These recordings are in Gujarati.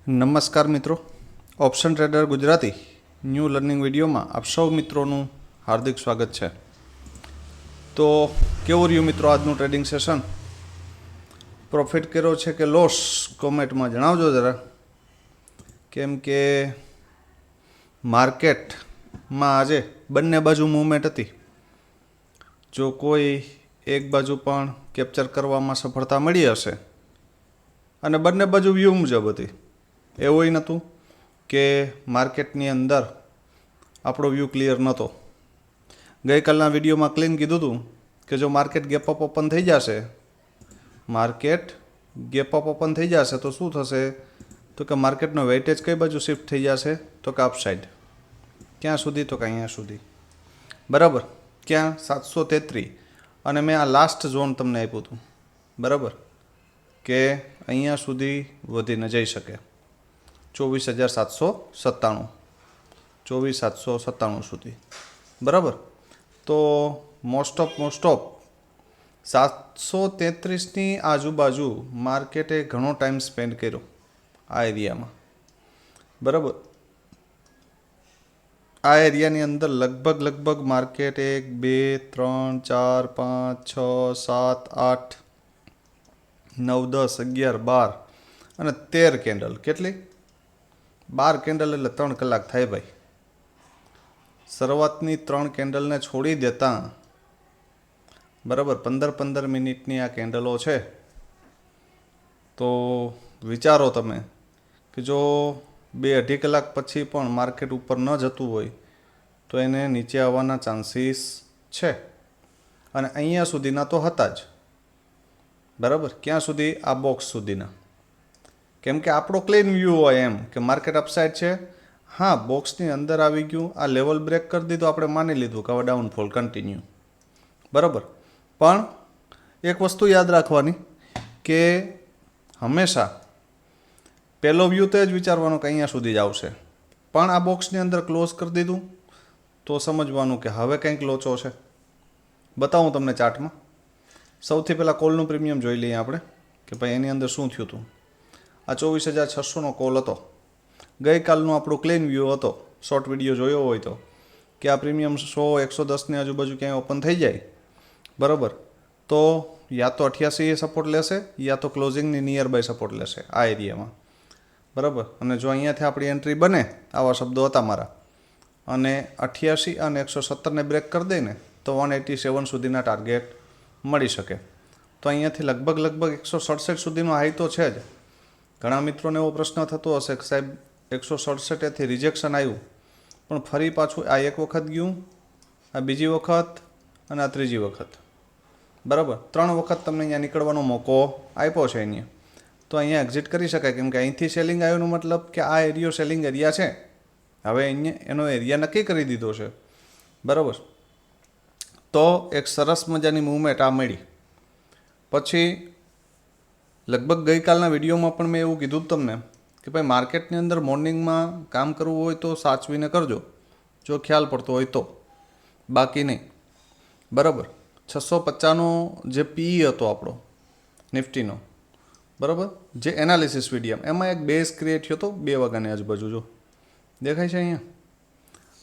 નમસ્કાર મિત્રો, option trader Gujarati new learning વિડીયોમાં આપ સૌ મિત્રોનું હાર્દિક સ્વાગત છે. તો કેવું રહ્યું મિત્રો આજનું ટ્રેડિંગ સેશન? પ્રોફિટ કર્યો છે કે લોસ? કોમેન્ટમાં જણાવજો જરા. કેમ કે માર્કેટમાં આજે બંને બાજુ મૂવમેન્ટ હતી. જો કોઈ એક બાજુ પણ કેપ્ચર કરવામાં સફળતા મળી હશે અને બંને બાજુ વ્યૂ મુજબ હતી. એવું નહોતું કે માર્કેટની અંદર આપણો વ્યૂ ક્લિયર નહોતો. ગઈકાલના વિડીયોમાં ક્લીન કીધું હતું કે જો માર્કેટ ગેપ અપ ઓપન થઈ જશે તો શું થશે? તો કે માર્કેટનો વેઇટેજ કઈ બાજુ શિફ્ટ થઈ જશે? તો કે અપસાઇડ. ક્યાં સુધી? તો કે અહીંયા સુધી. બરાબર. ક્યાં? 733. અને મેં આ લાસ્ટ ઝોન તમને આપ્યું હતું. બરાબર, કે અહીંયા સુધી વધીને જઈ શકે 24,797 24,797 સુધી. બરાબર. તો મોસ્ટ ઓફ 733ની આજુબાજુ માર્કેટે ઘણો ટાઈમ સ્પેન્ડ કર્યો આ એરિયામાં. બરાબર. આ એરિયાની અંદર લગભગ માર્કેટ 1 2 3 4 5 6 7 8 9 10 11 12 અને 13 કેન્ડલ. કેટલી? 12 કેન્ડલ એટલે 3 કલાક થાય ભાઈ. શરૂઆતની 3 કેન્ડલને છોડી દેતા બરાબર 15 મિનિટની આ કેન્ડલો છે. તો વિચારો તમે કે જો 2-2.5 કલાક પછી પણ માર્કેટ ઉપર ન જતું હોય તો એને નીચે આવવાના ચાન્સીસ છે. અને અહીંયા સુધીના તો હતા જ. બરાબર. ક્યાં સુધી? આ બોક્સ સુધીના. કેમ કે આપણો ક્લીન વ્યૂ હોય એમ કે માર્કેટ અપસાઇડ છે. હા, બોક્સની અંદર આવી ગયું, આ લેવલ બ્રેક કરી દીધું, આપણે માની લીધું કે હવે ડાઉનફોલ કન્ટિન્યુ. બરાબર. પણ એક વસ્તુ યાદ રાખવાની કે હંમેશા પહેલો વ્યૂ તો જ વિચારવાનો કે અહીંયા સુધી જ આવશે. પણ આ બોક્સની અંદર ક્લોઝ કરી દીધું તો સમજવાનું કે હવે કંઈક લોચો છે. બતાવું તમને ચાર્ટમાં. સૌથી પહેલાં કોલનું પ્રીમિયમ જોઈ લઈએ આપણે કે ભાઈ એની અંદર શું થયું હતું. આ 24,600નો કોલ હતો. ગઈકાલનું આપણું ક્લીન વ્યૂ હતો. શોર્ટ વિડીયો જોયો હોય તો કે આ પ્રીમિયમ 100-110ની આજુબાજુ ક્યાંય ઓપન થઈ જાય. બરાબર. તો યા તો 88 સપોર્ટ લેશે યા તો ક્લોઝિંગની નિયર બાય સપોર્ટ લેશે આ એરિયામાં. બરાબર. અને જો અહીંયાથી આપણી એન્ટ્રી બને, આવા શબ્દો હતા મારા, અને 88 અને 117ને બ્રેક કરી દઈને તો 187 સુધીના ટાર્ગેટ મળી શકે. તો અહીંયાથી લગભગ 167 સુધીનો હાઈ તો છે જ. ઘણા મિત્રોને એવો પ્રશ્ન થતો હશે કે સાહેબ 167થી રિજેક્શન આવ્યું પણ ફરી પાછું આ એક વખત ગયું, આ બીજી વખત અને આ ત્રીજી વખત. બરાબર. 3 વખત તમને અહીંયા નીકળવાનો મોકો આપ્યો છે અહીંયા. તો અહીંયા એક્ઝિટ કરી શકાય કેમ કે અહીંથી સેલિંગ આવ્યોનો મતલબ કે આ એરિયો સેલિંગ એરિયા છે. હવે અહીંયા એનો એરિયા નક્કી કરી દીધો છે. બરાબર. તો એક સરસ મજાની મૂવમેન્ટ આ મળી. પછી લગભગ ગઈકાલના વિડીયોમાં પણ મેં એવું કીધું તમને કે ભાઈ માર્કેટની અંદર મોર્નિંગમાં કામ કરવું હોય તો સાચવીને કરજો, જો ખ્યાલ પડતો હોય તો, બાકી નહીં. બરાબર. 650નો જે પીઈ હતો આપણો નિફ્ટીનો, બરાબર, જે એનાલિસિસ વિડીયો, એમાં એક બેઝ ક્રિએટ થયો હતો 2 વાગ્યાની આજુબાજુ. જો દેખાય છે અહીંયા.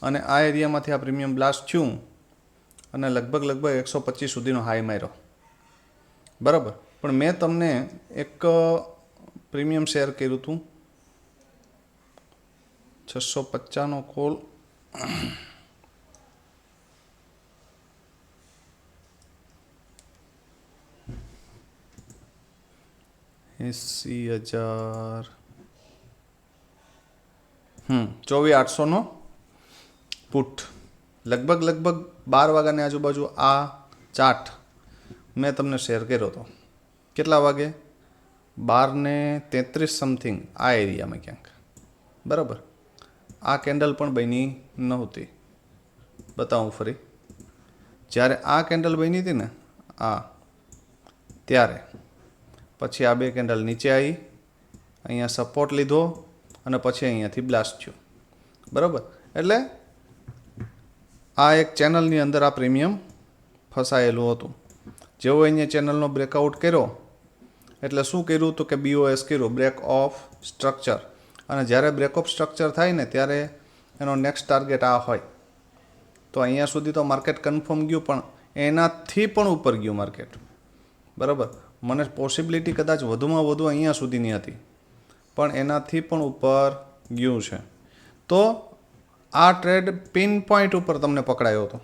અને આ એરિયામાંથી આ પ્રીમિયમ બ્લાસ્ટ થયું અને લગભગ 125 સુધીનો હાઈ માર્યો. બરાબર. પણ મેં તમને એક પ્રીમિયમ શેર કર્યું હતું 650નો કોલ. 80,000 24,800નો પુટ. લગભગ 12 વાગ્યાની આજુબાજુ આ ચાર્ટ મેં તમને શેર કર્યો હતો. કેટલા વાગે? 12:33 સમથિંગ આ એરિયામાં ક્યાંક. બરાબર. આ કેન્ડલ પણ બની નહોતી. બતાવું ફરી. જ્યારે આ કેન્ડલ બની હતી ને આ, ત્યારે પછી આ 2 કેન્ડલ નીચે આવી, અહીંયા સપોર્ટ લીધો અને પછી અહીંયાથી બ્લાસ્ટ થયો. બરાબર. એટલે આ એક ચેનલની અંદર આ પ્રીમિયમ ફસાયેલું હતું. જેવો અહીંયા ચેનલનો બ્રેકઆઉટ કર્યો એટલે શું કર્યું તો કે BOS કર્યું, બ્રેક ઓફ સ્ટ્રક્ચર. અને જ્યારે બ્રેકઅપ સ્ટ્રક્ચર થાય ને ત્યારે એનો નેક્સ્ટ ટાર્ગેટ આ હોય. તો અહીંયા સુધી તો માર્કેટ કન્ફર્મ ગયું, પણ એનાથી પણ ઉપર ગયું માર્કેટ. બરાબર, મને પોસિબિલિટી કદાચ વધુમાં વધુ અહીંયા સુધીની હતી, પણ એનાથી પણ ઉપર ગયું છે. તો આ ટ્રેડ પિન પોઈન્ટ ઉપર તમને પકડાયો હતો.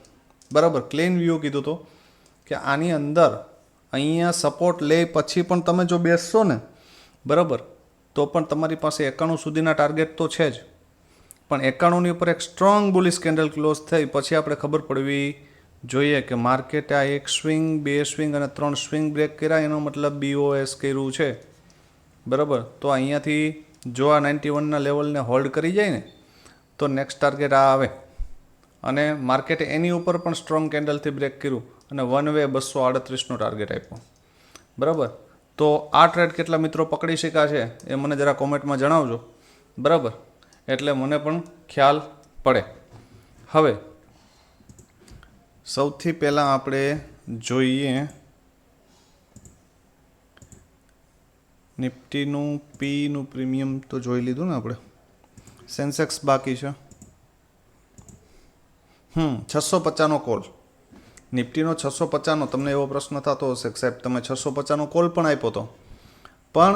બરાબર, ક્લીન વ્યૂ કીધું હતું કે આની અંદર અહીંયા સપોર્ટ લે પછી પણ તમે જો બેસશો ને, બરાબર, તો પણ તમારી પાસે 91 સુધીના ટાર્ગેટ તો છે જ, પણ 91ની ઉપર એક સ્ટ્રોંગ બુલિશ કેન્ડલ ક્લોઝ થઈ પછી આપણે ખબર પડવી જોઈએ કે માર્કેટે આ એક સ્વિંગ, 2 સ્વિંગ અને 3 સ્વિંગ બ્રેક કર્યા, એનો મતલબ BOS કર્યું છે. બરાબર, તો અહીંયાથી જો આ 91ના લેવલને હોલ્ડ કરી જાય ને તો નેક્સ્ટ ટાર્ગેટ આ આવે, અને માર્કેટે એની ઉપર પણ સ્ટ્રોંગ કેન્ડલથી બ્રેક કર્યું અને વન વે 238નો ટાર્ગેટ આપ્યો. બરાબર, તો આ ટ્રેડ કેટલા મિત્રો પકડી શક્યા છે એ મને જરા કોમેન્ટમાં જણાવજો. બરાબર, એટલે મને પણ ખ્યાલ પડે. હવે સૌથી પહેલાં આપણે જોઈએ નિફ્ટીનું પીનું પ્રીમિયમ તો જોઈ લીધું ને આપણે. સેન્સેક્સ બાકી છે. 650નો કોલ, નિફ્ટીનો 650નો. તમને એવો પ્રશ્ન થતો હશે કે સાહેબ તમે 650નો કોલ પણ આપ્યો હતો, પણ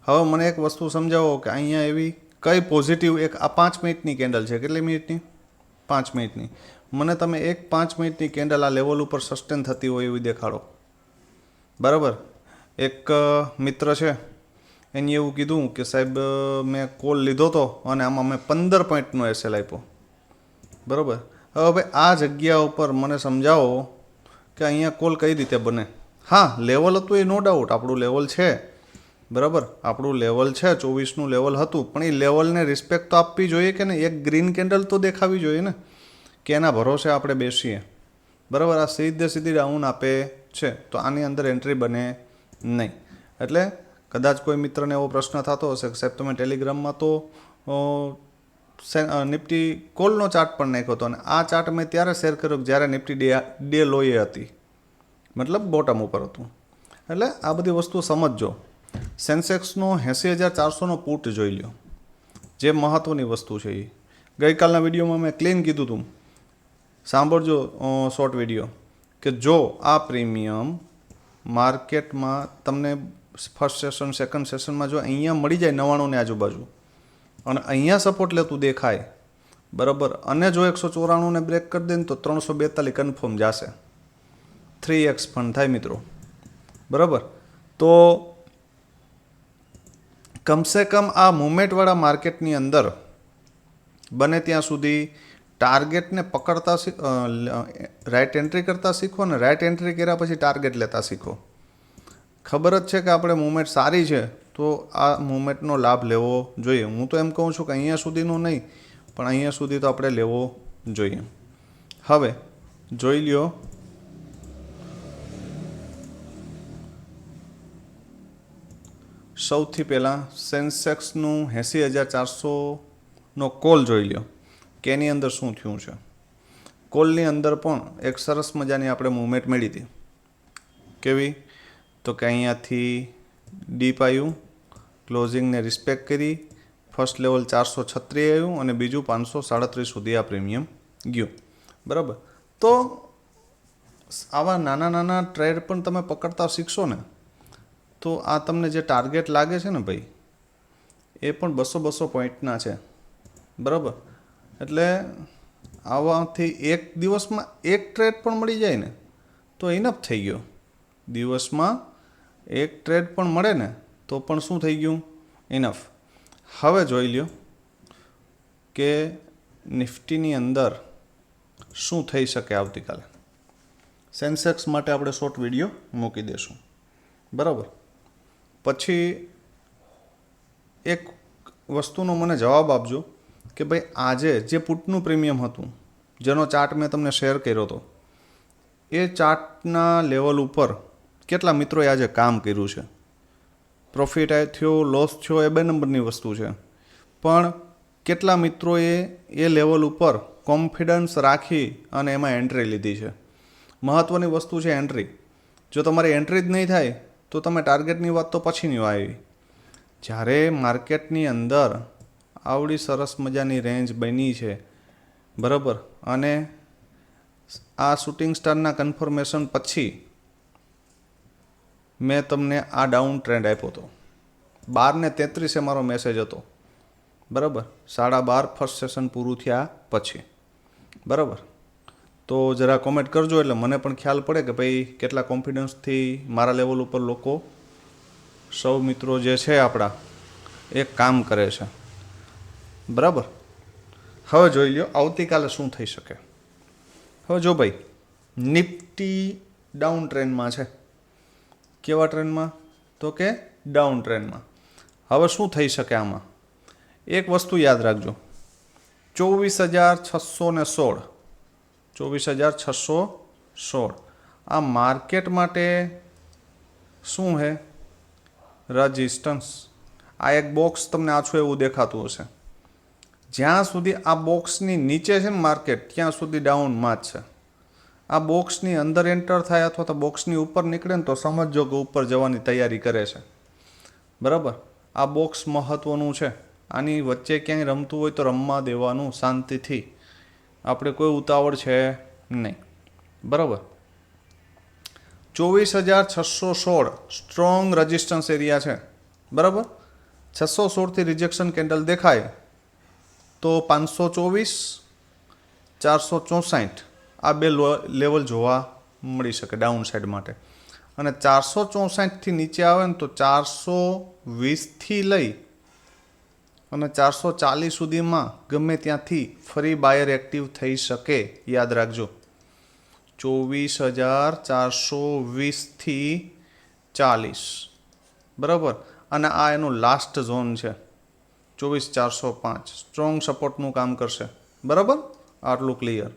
હવે મને એક વસ્તુ સમજાવો કે અહીંયા એવી કઈ પોઝિટિવ એક આ 5 મિનિટની કેન્ડલ છે. કેટલી મિનિટની? 5 મિનિટની. મને તમે એક 5 મિનિટની કેન્ડલ આ લેવલ ઉપર સસ્ટેન થતી હોય એવી દેખાડો. બરાબર, એક મિત્ર છે એને એવું કીધું કે સાહેબ મેં કોલ લીધો હતો અને આમાં મેં 15 પોઈન્ટનો SL આપ્યો. બરાબર, હવે આ જગ્યા ઉપર મને સમજાવો કે અહીંયા કોલ કઈ રીતે બને. હા, લેવલ હતું એ નો ડાઉટ આપણું લેવલ છે. બરાબર, આપણું લેવલ છે, 24નું લેવલ હતું, પણ એ લેવલને રિસ્પેક્ટ તો આપવી જોઈએ કે નહીં. એક ગ્રીન કેન્ડલ તો દેખાવી જોઈએ ને કે એના ભરોસે આપણે બેસીએ. બરાબર, આ સીધી ડાઉન આપે છે તો આની અંદર એન્ટ્રી બને નહીં. એટલે કદાચ કોઈ મિત્રને એવો પ્રશ્ન થતો હશે કે સાહેબ તમે ટેલિગ્રામમાં તો નિફ્ટી કોલનો ચાર્ટ પણ નાખ્યો હતો, અને આ ચાર્ટ મેં ત્યારે શેર કર્યો કે જ્યારે નિફ્ટી ડે લોએ હતી, મતલબ બોટમ ઉપર હતું. એટલે આ બધી વસ્તુ સમજજો. સેન્સેક્સનો 80,400નો પુટ જોઈ લ્યો, જે મહત્ત્વની વસ્તુ છે. એ ગઈકાલના વિડીયોમાં મેં ક્લીન કીધું હતું, સાંભળજો શોર્ટ વિડીયો, કે જો આ પ્રીમિયમ માર્કેટમાં તમને ફર્સ્ટ સેશન, સેકન્ડ સેશનમાં જો અહીંયા મળી જાય 99ની આજુબાજુ અને અહીંયા સપોર્ટ લેતું દેખાય, બરાબર, અને જો 194ને બ્રેક કરી દે ને તો 342 કન્ફર્મ જશે. 3x ફંડ થાય મિત્રો. બરાબર, તો કમસે કમ આ મુવમેન્ટવાળા માર્કેટની અંદર બને ત્યાં સુધી ટાર્ગેટને પકડતા રાઇટ એન્ટ્રી કરતા શીખો, ને રાઇટ એન્ટ્રી કર્યા પછી ટાર્ગેટ લેતા શીખો. ખબર જ છે કે આપણે મુવમેન્ટ સારી છે તો આ મુવમેન્ટનો લાભ લેવો જોઈએ. હું તો એમ કહું છું કે અહીંયા સુધીનું નહીં, પણ અહીંયા સુધી તો આપણે લેવો જોઈએ. હવે જોઈ લ્યો સૌથી પહેલાં સેન્સેક્સનું 80,400નો કોલ જોઈ લ્યો કે એની અંદર શું થયું છે. કોલની અંદર પણ એક સરસ મજાની આપણે મૂવમેન્ટ મળી હતી. કેવી? તો કે અહીંયાથી ડીપ આવ્યું, ક્લોઝિંગને રિસ્પેક્ટ કરી, ફર્સ્ટ લેવલ 436 આવ્યું અને બીજું 537 સુધી આ પ્રીમિયમ ગયું. બરાબર, તો આવા નાના નાના ટ્રેડ પણ તમે પકડતા શીખશો ને તો આ તમને જે ટાર્ગેટ લાગે છે ને ભાઈ, એ પણ 200 પોઈન્ટના છે. બરાબર, એટલે આવાથી એક દિવસમાં એક ટ્રેડ પણ મળી જાય ને તો ઇનફ થઈ ગયો. દિવસમાં એક ટ્રેડ પણ મળે ને તો પણ શું થઈ ગયું? ઇનફ. હવે જોઈ લ્યો કે નિફ્ટીની અંદર શું થઈ શકે આવતીકાલે. સેન્સેક્સ માટે આપણે શોર્ટ વિડીયો મૂકી દઈશું. બરાબર, પછી એક વસ્તુનો મને જવાબ આપજો કે ભાઈ આજે જે પુટનું પ્રીમિયમ હતું, જેનો ચાર્ટ મેં તમને શેર કર્યો હતો, એ ચાર્ટના લેવલ ઉપર કેટલા મિત્રોએ આજે કામ કર્યું છે. પ્રોફિટ થયો, લોસ થયો, એ 2 નંબરની વસ્તુ છે, પણ કેટલા મિત્રોએ એ લેવલ ઉપર કોન્ફિડન્સ રાખી અને એમાં એન્ટ્રી લીધી છે. મહત્ત્વની વસ્તુ છે એન્ટ્રી. જો તમારી એન્ટ્રી જ નહીં થાય તો તમે ટાર્ગેટની વાત તો પછીની આવી. જ્યારે માર્કેટની અંદર આવડી સરસ મજાની રેન્જ બની છે, બરાબર. અને આ શૂટિંગ સ્ટારના કન્ફર્મેશન પછી મેં તમને આ ડાઉન ટ્રેન્ડ આપ્યો હતો. 12:33 મારો મેસેજ હતો, બરાબર. 12:30 ફર્સ્ટ સેશન પૂરું થયા પછી, બરાબર. તો જરા કોમેન્ટ કરજો એટલે મને પણ ખ્યાલ પડે કે ભાઈ કેટલા કોન્ફિડન્સથી મારા લેવલ ઉપર લોકો સૌ મિત્રો જે છે આપણા એ કામ કરે છે, બરાબર. હવે જોઈ લ્યો આવતીકાલે શું થઈ શકે. હવે જો ભાઈ નિફ્ટી ડાઉન ટ્રેન્ડમાં છે. કેવા ટ્રેન્ડમાં? તો કે ડાઉન ટ્રેન્ડમાં. હવે શું થઈ શકે આમાં? એક વસ્તુ યાદ રાખજો, 24,616 24,616 આ માર્કેટ માટે શું છે? રજિસ્ટન્સ. આ એક બોક્સ તમને આછું એવું દેખાતું હશે. જ્યાં સુધી આ બોક્સની નીચે છે ને માર્કેટ, ત્યાં સુધી ડાઉનમાં જ છે. આ બોક્સની અંદર એન્ટર થાય અથવા તો બોક્સની ઉપર નીકળે ને તો સમજો કે ઉપર જવાની તૈયારી કરે છે, બરાબર. આ બોક્સ મહત્ત્વનું છે. આની વચ્ચે ક્યાંય રમતું હોય તો રમવા દેવાનું શાંતિથી. આપણે કોઈ ઉતાવળ છે નહીં, બરાબર. 24,616 સ્ટ્રોંગ રેઝિસ્ટન્સ એરિયા છે, બરાબર. 616થી રિજેક્શન કેન્ડલ દેખાય તો 524, 464 આ બે લેવલ જોવા મળી શકે ડાઉન સાઈડ માટે. અને 464થી નીચે આવે ને તો 420થી લઈ અને 440 સુધીમાં ગમે ત્યાંથી ફરી બાયર એક્ટિવ થઈ શકે. યાદ રાખજો, 24,420થી 40, બરાબર. અને આ એનું લાસ્ટ ઝોન છે 24,405. સ્ટ્રોંગ સપોર્ટનું કામ કરશે, બરાબર. આટલું ક્લિયર.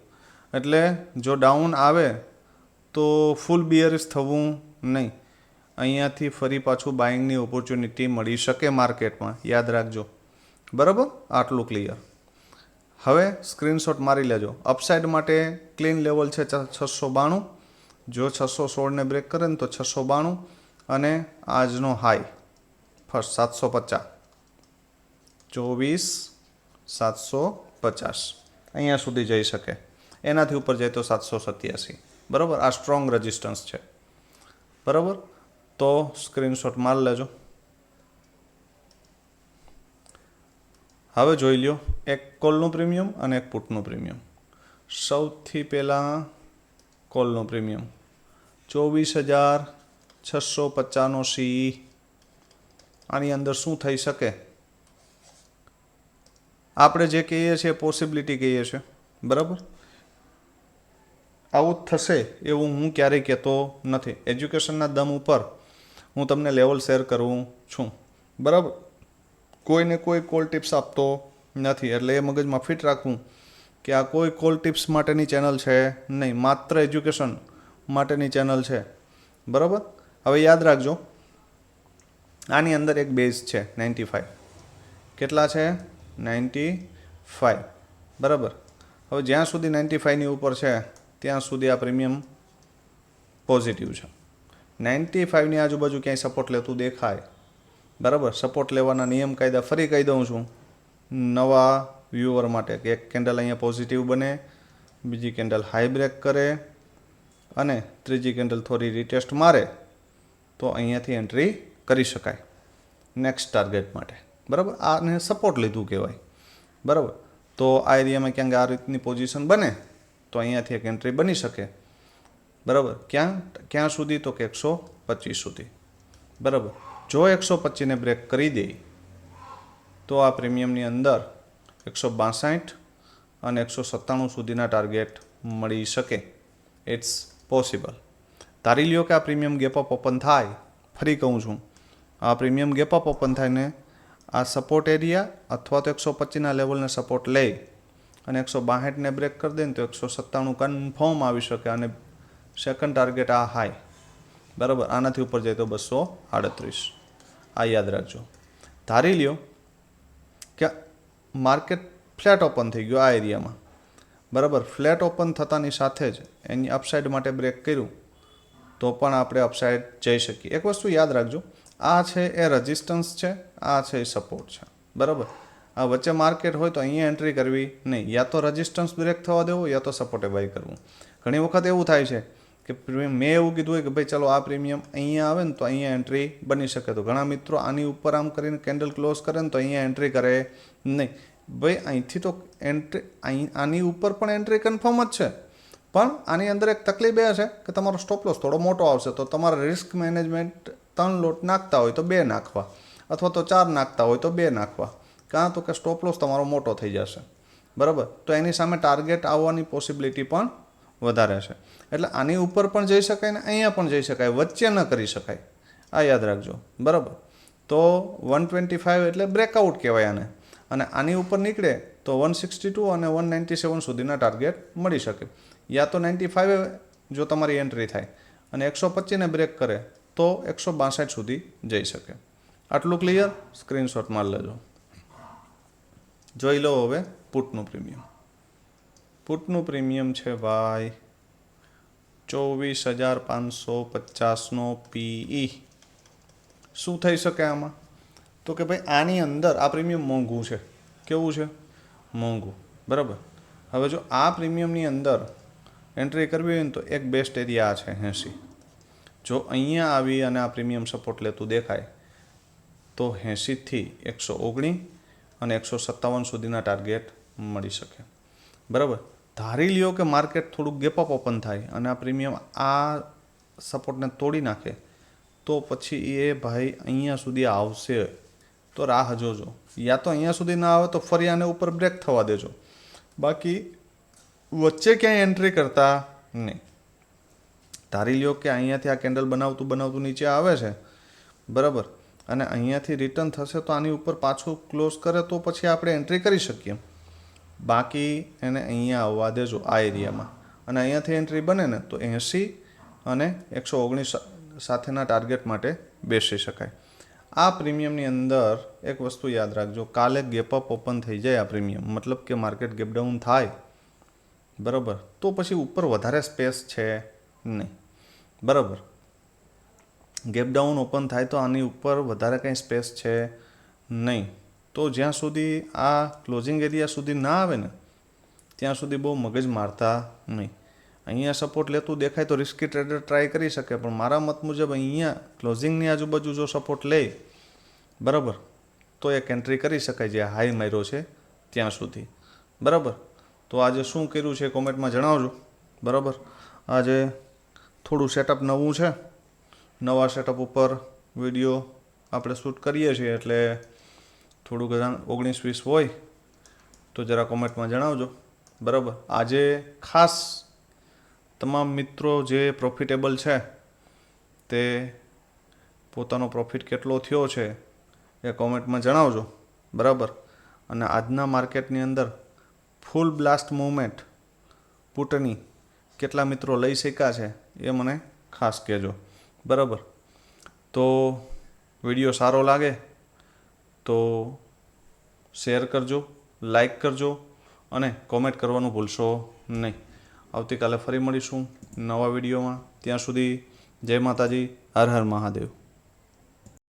એટલે જો ડાઉન આવે તો ફૂલ બિયરિશ થવું નહીં. અહીંયાથી ફરી પાછું બાઇંગની ઓપોર્ચ્યુનિટી મળી શકે માર્કેટમાં. યાદ રાખજો, બરાબર. આટલું ક્લિયર. હવે સ્ક્રીનશોટ મારી લેજો. અપસાઇડ માટે ક્લીન લેવલ છે 692. જો 616ને બ્રેક કરે ને તો 692 અને આજનો હાઈ ફર્સ્ટ 750, 24,750 અહીંયા સુધી જઈ શકે. એનાથી ઉપર જાય તો 787, બરાબર. આ સ્ટ્રોંગ રેઝિસ્ટન્સ છે, બરાબર. તો સ્ક્રીનશોટ મારી લેજો. હવે જોઈ લ્યો એક કોલનું પ્રીમિયમ અને એક પુટનું પ્રીમિયમ. સૌથી પહેલાં કોલનું પ્રીમિયમ 24,650નો સી. આની અંદર શું થઈ શકે? આપણે જે કહીએ છીએ પોસિબિલિટી કહીએ છીએ, બરાબર. આવું જ થશે એવું હું ક્યારેય કહેતો નથી. એજ્યુકેશનના દમ ઉપર હું તમને લેવલ શેર કરું છું, બરાબર. કોઈને કોઈ કોલ ટિપ્સ આપતો નથી. એટલે એ મગજમાં ફિટ રાખવું કે આ કોઈ કોલ ટિપ્સ માટેની ચેનલ છે નહીં, માત્ર એજ્યુકેશન માટેની ચેનલ છે, બરાબર. હવે યાદ રાખજો, આની અંદર એક બેઝ છે 95. કેટલા છે? 95, બરાબર. હવે જ્યાં સુધી 95ની ઉપર છે ત્યાં સુધી આ પ્રીમિયમ પોઝિટિવ છે. 95ની આજુબાજુ ક્યાંય સપોર્ટ લેતું દેખાય, બરાબર. સપોર્ટ લેવાના નિયમ કાયદા ફરી કહી દઉં છું નવા વ્યૂઅર માટે કે એક કેન્ડલ અહીંયા પોઝિટિવ બને, બીજી કેન્ડલ હાઈ બ્રેક કરે અને ત્રીજી કેન્ડલ થોડી રીટેસ્ટ મારે તો અહીંયાથી એન્ટ્રી કરી શકાય નેક્સ્ટ ટાર્ગેટ માટે, બરાબર. આને સપોર્ટ લીધું કહેવાય, બરાબર. તો આ એરિયામાં ક્યાંક આ રીતની પોઝિશન બને તો અહીંયાથી એક એન્ટ્રી બની શકે, બરાબર. ક્યાં સુધી? તો કે 125 સુધી, બરાબર. જો 125ને બ્રેક કરી દે તો આ પ્રીમિયમની અંદર 162 અને 197 સુધીના ટાર્ગેટ મળી શકે. It's possible. ધારી લ્યો કે આ પ્રીમિયમ ગેપઅપ ઓપન થાય. ફરી કહું છું, આ પ્રીમિયમ ગેપઅપ ઓપન થાય ને આ સપોર્ટ એરિયા અથવા તો 125ના લેવલને સપોર્ટ લે અને 162ને બ્રેક કરી દે ને તો 197 કન્ફર્મ આવી શકે. અને સેકન્ડ ટાર્ગેટ આ હાઈ, બરાબર. આનાથી ઉપર જાય તો 238. આ યાદ રાખજો. ધારી લ્યો કે માર્કેટ ફ્લેટ ઓપન થઈ ગયું આ એરિયામાં, બરાબર. ફ્લેટ ઓપન થતાની સાથે જ એની અપસાઇડ માટે બ્રેક કર્યું તો પણ આપણે અપસાઇડ જઈ શકીએ. એક વસ્તુ યાદ રાખજો, આ છે એ રેઝિસ્ટન્સ છે, આ છે એ સપોર્ટ છે, બરાબર. આ વચ્ચે માર્કેટ હોય તો અહીંયા એન્ટ્રી કરવી નહીં, યા તો રેઝિસ્ટન્સ બ્રેક થવા દેવો યા તો સપોર્ટે બાય કરવું. ઘણી વખત એવું થાય છે કે મેં એવું કીધું હોય કે ભાઈ ચલો આ પ્રીમિયમ અહીંયા આવે ને તો અહીંયા એન્ટ્રી બની શકે, તો ઘણા મિત્રો આની ઉપર આમ કરીને કેન્ડલ ક્લોઝ કરે ને તો અહીંયા એન્ટ્રી કરે નહીં. ભાઈ અહીંથી તો એન્ટ્રી આની ઉપર પણ એન્ટ્રી કન્ફર્મ જ છે, પણ આની અંદર એક તકલીફ એ છે કે તમારો સ્ટોપ લોસ થોડો મોટો આવશે. તો તમારે રિસ્ક મેનેજમેન્ટ 3 લોટ નાખતા હોય તો 2 નાખવા, અથવા તો 4 નાખતા હોય તો 2 નાખવા, કાં તો કે સ્ટોપ લોસ તમારો મોટો થઈ જશે. બરાબર, તો એની સામે ટાર્ગેટ આવવાની પોસિબિલિટી પણ વધારે છે. એટલે આની ઉપર પણ જઈ શકાય ને અહીંયા પણ જઈ શકાય, વચ્ચે ન કરી શકાય, આ યાદ રાખજો. બરાબર, તો 125 એટલે બ્રેકઆઉટ કહેવાય આને, અને આની ઉપર નીકળે તો 162 અને 197 સુધીના ટાર્ગેટ મળી શકે. યા તો 95 જો તમારી એન્ટ્રી થાય અને 125ને બ્રેક કરે તો 162 સુધી જઈ શકે. આટલું ક્લિયર? સ્ક્રીનશોટ મારી લેજો. જોઈ લો હવે પુટનું પ્રીમિયમ. પુટનું પ્રીમિયમ છે ભાઈ 24,550નો PE. શું થઈ શકે આમાં? તો કે ભાઈ આની અંદર આ પ્રીમિયમ મોંઘું છે. કેવું છે? મોંઘું. બરાબર, હવે જો આ પ્રીમિયમની અંદર એન્ટ્રી કરવી હોય ને તો એક બેસ્ટ એરિયા આ છે 80. જો અહીંયા આવી અને આ પ્રીમિયમ સપોર્ટ લેતું દેખાય તો 80થી 119 અને 157 સુધીના ટાર્ગેટ મળી શકે. બરાબર, ધારી લ્યો કે માર્કેટ થોડુંક ગેપઅપ ઓપન થાય અને આ પ્રીમિયમ આ સપોર્ટને તોડી નાખે તો પછી એ ભાઈ અહીંયા સુધી આવશે તો રાહ જોજો, યા તો અહીંયા સુધી ના આવે તો ફરી આને ઉપર બ્રેક થવા દેજો, બાકી વચ્ચે ક્યાંય એન્ટ્રી કરતા નહીં. ધારી લ્યો કે અહીંયાથી આ કેન્ડલ બનાવતું નીચે આવે છે, બરાબર, અને અહીંયાથી રિટર્ન થશે તો આની ઉપર પાછું ક્લોઝ કરે તો પછી આપણે એન્ટ્રી કરી શકીએ, બાકી એને અહીંયા આવવા દેજો આ એરિયામાં, અને અહીંયાથી એન્ટ્રી બને ને તો 80 અને 119 સાથેના ટાર્ગેટ માટે બેસી શકાય. આ પ્રીમિયમની અંદર એક વસ્તુ યાદ રાખજો, કાલે ગેપઅપ ઓપન થઈ જાય આ પ્રીમિયમ, મતલબ કે માર્કેટ ગેપ ડાઉન થાય, બરાબર, તો પછી ઉપર વધારે સ્પેસ છે નહીં. બરાબર, ગેપ ડાઉન ઓપન થાય તો આની ઉપર વધારે કંઈ સ્પેસ છે નહીં. તો જ્યાં સુધી આ ક્લોઝિંગ એરિયા સુધી ના આવે ને ત્યાં સુધી બહુ મગજ મારતા નહીં. અહીંયા સપોર્ટ લેતું દેખાય તો રિસ્કી ટ્રેડર ટ્રાય કરી શકે, પણ મારા મત મુજબ અહીંયા ક્લોઝિંગની આજુબાજુ જો સપોર્ટ લે, બરાબર, તો એક એન્ટ્રી કરી શકાય જે હાઈ માર્યો છે ત્યાં સુધી. બરાબર, તો આજે શું કર્યું છે કોમેન્ટમાં જણાવજો. બરાબર, આજે થોડું સેટઅપ નવું છે, નવા સેટઅપ ઉપર વિડીયો આપણે શૂટ કરીએ છીએ, એટલે થોડુંક 19-20 હોય તો જરા કોમેન્ટમાં જણાવજો. બરાબર, આજે ખાસ તમામ મિત્રો જે પ્રોફિટેબલ છે તે પોતાનો પ્રોફિટ કેટલો થયો છે એ કોમેન્ટમાં જણાવજો. બરાબર, અને આજના માર્કેટની અંદર ફૂલ બ્લાસ્ટ મૂવમેન્ટ પુટની કેટલા મિત્રો લઈ શક્યા છે એ મને ખાસ કહેજો. બરાબર, તો વિડીયો સારો લાગે તો શેર કરજો, લાઈક કરજો અને કોમેન્ટ કરવાનું ભૂલશો નહીં. આવતીકાલે ફરી મળીશું નવા વિડીયોમાં. ત્યાં સુધી જય માતાજી, હર હર મહાદેવ.